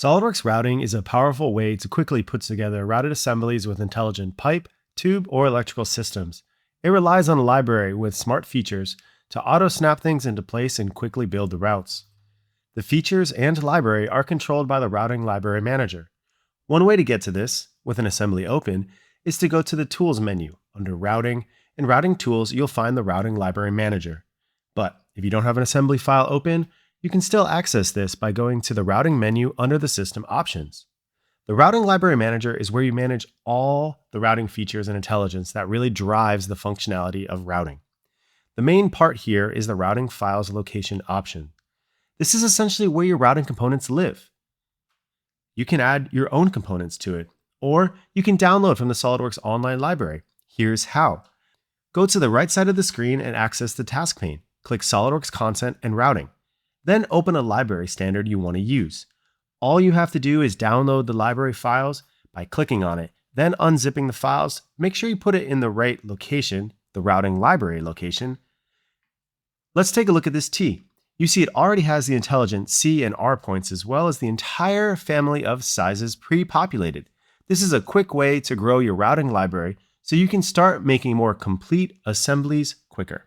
SOLIDWORKS Routing is a powerful way to quickly put together routed assemblies with intelligent pipe, tube, or electrical systems. It relies on a library with smart features to auto-snap things into place and quickly build the routes. The features and library are controlled by the Routing Library Manager. One way to get to this, with an assembly open, is to go to the Tools menu. Under Routing, in Routing Tools, you'll find the Routing Library Manager. But if you don't have an assembly file open, you can still access this by going to the Routing menu under the System Options. The Routing Library Manager is where you manage all the routing features and intelligence that really drives the functionality of routing. The main part here is the Routing Files Location option. This is essentially where your routing components live. You can add your own components to it, or you can download from the SOLIDWORKS online library. Here's how. Go to the right side of the screen and access the task pane. Click SOLIDWORKS Content and Routing. Then open a library standard you want to use. All you have to do is download the library files by clicking on it, then unzipping the files. Make sure you put it in the right location, the routing library location. Let's take a look at this T. You see it already has the intelligent C and R points as well as the entire family of sizes pre-populated. This is a quick way to grow your routing library so you can start making more complete assemblies quicker.